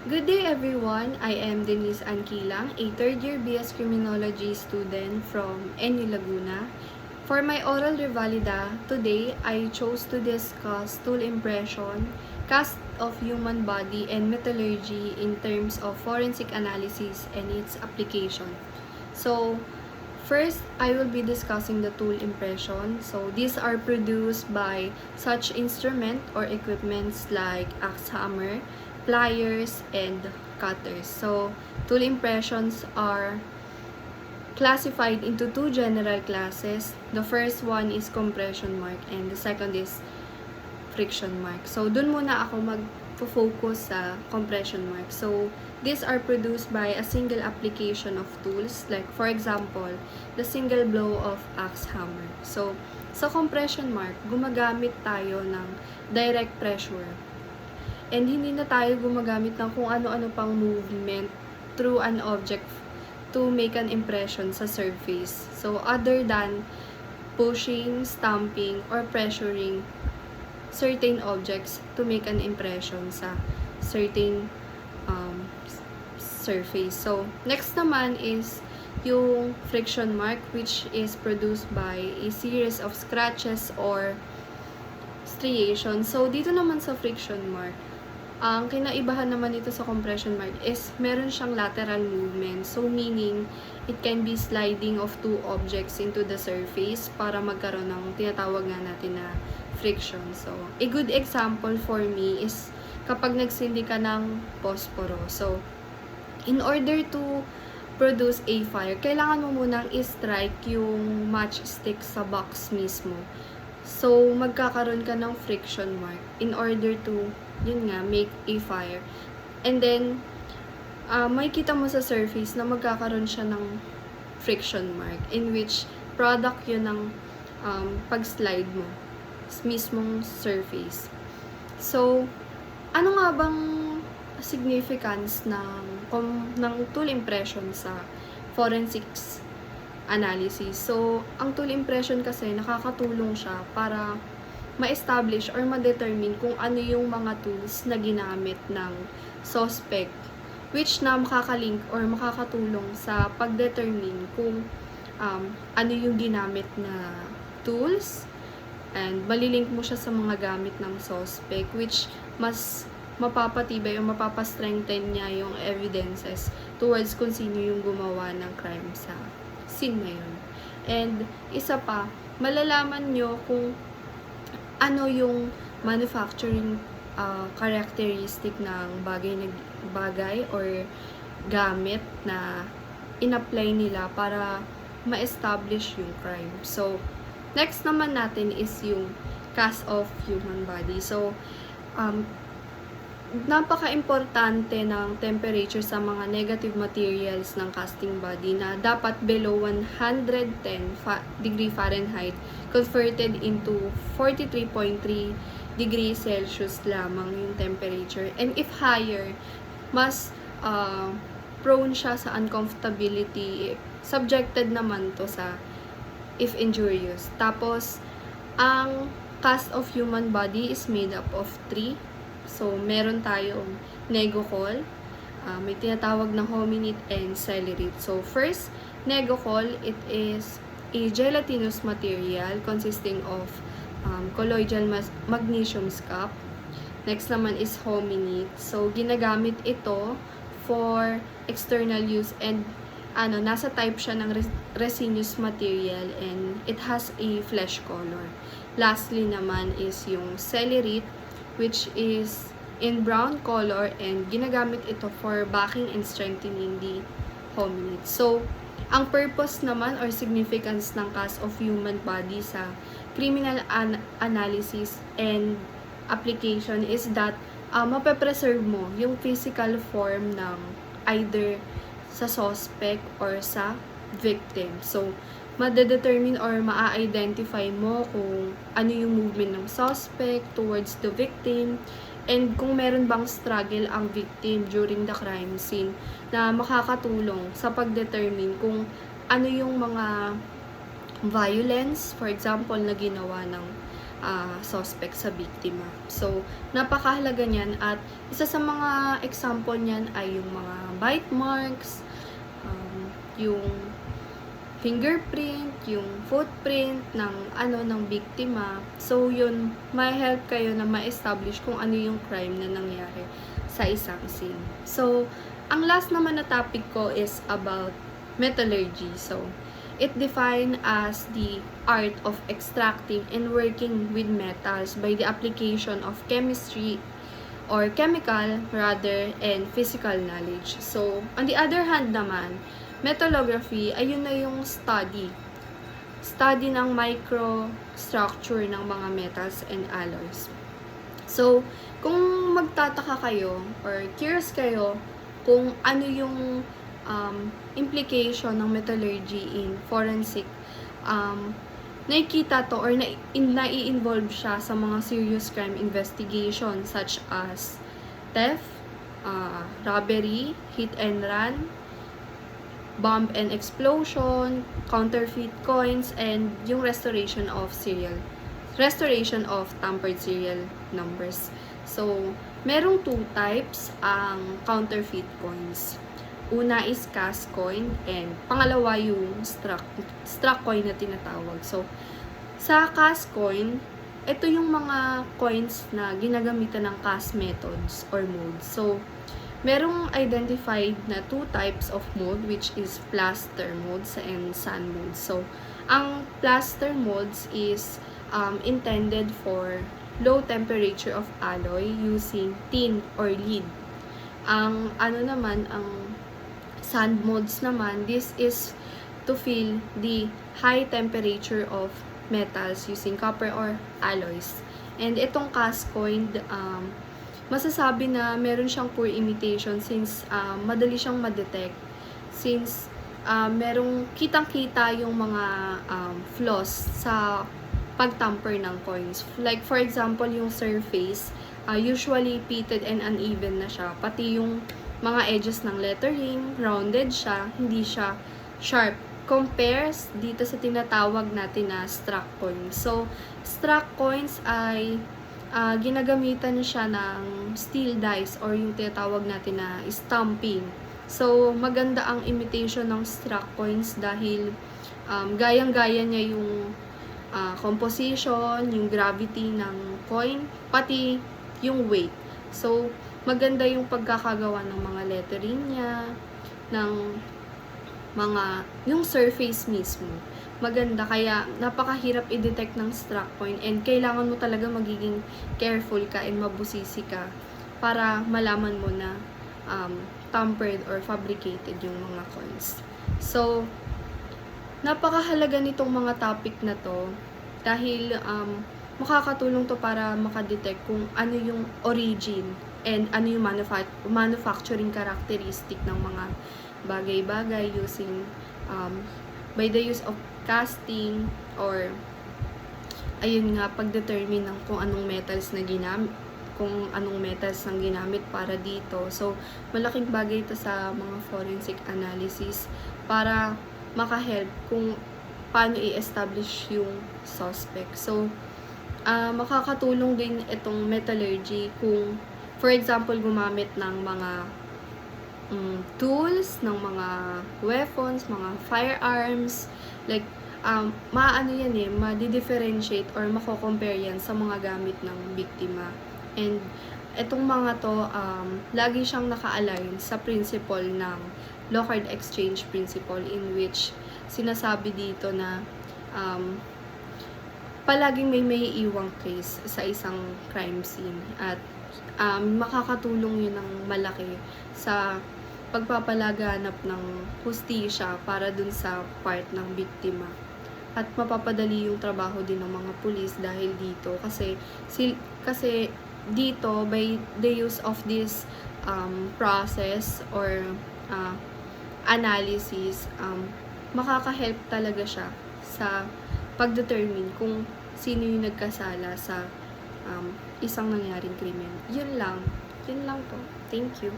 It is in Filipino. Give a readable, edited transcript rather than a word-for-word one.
Good day everyone, I am Denise Anquilang, a third-year BS Criminology student from NU Laguna. For my oral revalida, today I chose to discuss tool impression, cast of human body, and metallurgy in terms of forensic analysis and its application. So, first, I will be discussing the tool impression. So, these are produced by such instrument or equipments like axe hammer, pliers, and cutters. So, tool impressions are classified into two general classes. The first one is compression mark and the second is friction mark. So, dun muna ako mag-focus sa compression mark. So, these are produced by a single application of tools. Like, for example, the single blow of axe hammer. So, sa compression mark, gumagamit tayo ng direct pressure. And hindi na tayo gumagamit ng kung ano-ano pang movement through an object to make an impression sa surface. So, other than pushing, stamping, or pressuring certain objects to make an impression sa certain surface. So, next naman is yung friction mark, which is produced by a series of scratches or striations. So, dito naman sa friction mark, ang kinaibahan naman dito sa compression mark is meron siyang lateral movement. So, meaning, it can be sliding of two objects into the surface para magkaroon ng tinatawag nga natin na friction. So, a good example for me is kapag nagsindi ka ng posporo. So, in order to produce a fire, kailangan mo munang i-strike yung matchstick sa box mismo. So, magkakaroon ka ng friction mark in order to, yun nga, make a fire. And then, makikita mo sa surface na magkakaroon siya ng friction mark in which product yun ng pag-slide mo mismong surface. So, ano nga bang significance ng tool impression sa forensics analysis? So, ang tool impression kasi nakakatulong siya para ma-establish or ma-determine kung ano yung mga tools na ginamit ng suspect, which na makakalink or makakatulong sa pag-determine kung ano yung ginamit na tools, and malilink mo siya sa mga gamit ng suspect, which mas mapapatibay o mapapastrengthen niya yung evidences towards kung sino yung gumawa ng crime sa scene na yun. And isa pa, malalaman nyo kung ano yung manufacturing characteristic ng bagay or gamit na in-apply nila para ma-establish yung crime. So, next naman natin is yung cast of human body. So, napaka-importante ng temperature sa mga negative materials ng casting body na dapat below 110 degree Fahrenheit converted into 43.3 degrees Celsius lamang yung temperature. And if higher, mas prone siya sa uncomfortability. Subjected naman to sa if injurious. Tapos, ang cast of human body is made up of 3. So, meron tayong negocol, may tinatawag na hominid, and celerite. So, first, negocol, it is a gelatinous material consisting of colloidal magnesium scap. Next naman is hominid. So, ginagamit ito for external use and nasa type siya ng resinous material and it has a flesh color. Lastly naman is yung celerite, which is in brown color and ginagamit ito for backing and strengthening the hominid. So, ang purpose naman or significance ng cast of human body sa criminal analysis and application is that mape-preserve mo yung physical form ng either sa suspect or sa victim. So, madedetermine or maa-identify mo kung ano yung movement ng suspect towards the victim and kung meron bang struggle ang victim during the crime scene na makakatulong sa pag-determine kung ano yung mga violence, for example, na ginawa ng suspect sa biktima. So, napakahalaga niyan at isa sa mga example niyan ay yung mga bite marks, yung fingerprint, yung footprint ng biktima. So, yun, may help kayo na ma-establish kung ano yung crime na nangyari sa isang scene. So, ang last naman na topic ko is about metallurgy. So, it defined as the art of extracting and working with metals by the application of chemistry or chemical rather and physical knowledge. So, on the other hand naman, metallography, ayun na yung study ng microstructure ng mga metals and alloys. So, kung magtataka kayo or curious kayo kung ano yung implication ng metallurgy in forensic, nakikita to or nai-involve siya sa mga serious crime investigation such as theft, robbery, hit and run, bomb and explosion, counterfeit coins, and yung restoration of tampered serial numbers. So, merong two types ang counterfeit coins. Una is cast coin, and pangalawa yung struck coin na tinatawag. So, sa cast coin, ito yung mga coins na ginagamitan ng cast methods or modes. So, merong identified na two types of mold, which is plaster modes and sand modes. So, ang plaster modes is intended for low temperature of alloy using tin or lead. Ang sand modes naman, this is to fill the high temperature of metals using copper or alloys. And itong cast coin, masasabi na meron siyang poor imitation since madali siyang ma-detect, since merong kitang-kita yung mga flaws sa pag-tamper ng coins. Like for example, yung surface, usually pitted and uneven na siya. Pati yung mga edges ng lettering, rounded siya, hindi siya sharp. Compares dito sa tinatawag natin na struck coins. So, struck coins ay ginagamitan siya ng steel dies or yung tinatawag natin na stamping. So, maganda ang imitation ng struck coins dahil gayang-gaya niya yung composition, yung gravity ng coin, pati yung weight. So, maganda yung pagkakagawa ng mga lettering niya, yung surface mismo. Maganda, kaya napakahirap i-detect ng struck coin and kailangan mo talaga magiging careful ka and mabusisi ka para malaman mo na tampered or fabricated yung mga coins. So, napakahalaga nitong mga topic na to dahil makakatulong to para makadetect kung ano yung origin and ano yung manufacturing characteristic ng mga bagay-bagay using by the use of casting or ayun nga, pag-determine ng kung anong metals na ginamit para dito. So, malaking bagay ito sa mga forensic analysis para makahelp kung paano i-establish yung suspect. So, makakatulong din itong metallurgy kung, for example, gumamit ng mga tools, ng mga weapons, mga firearms, like, ma-differentiate or mako-compare yan sa mga gamit ng biktima. And, etong mga to, lagi siyang naka-align sa principle ng Locard Exchange Principle in which sinasabi dito na palaging may iiwang case sa isang crime scene at makakatulong yun ng malaki sa pagpapalaganap ng hustisya para dun sa part ng biktima. At mapapadali yung trabaho din ng mga pulis dahil dito kasi dito by the use of this process or analysis, makaka-help talaga siya sa pag-determine kung sino yung nagkasala sa isang nangyaring krimen. Yun lang po. Thank you.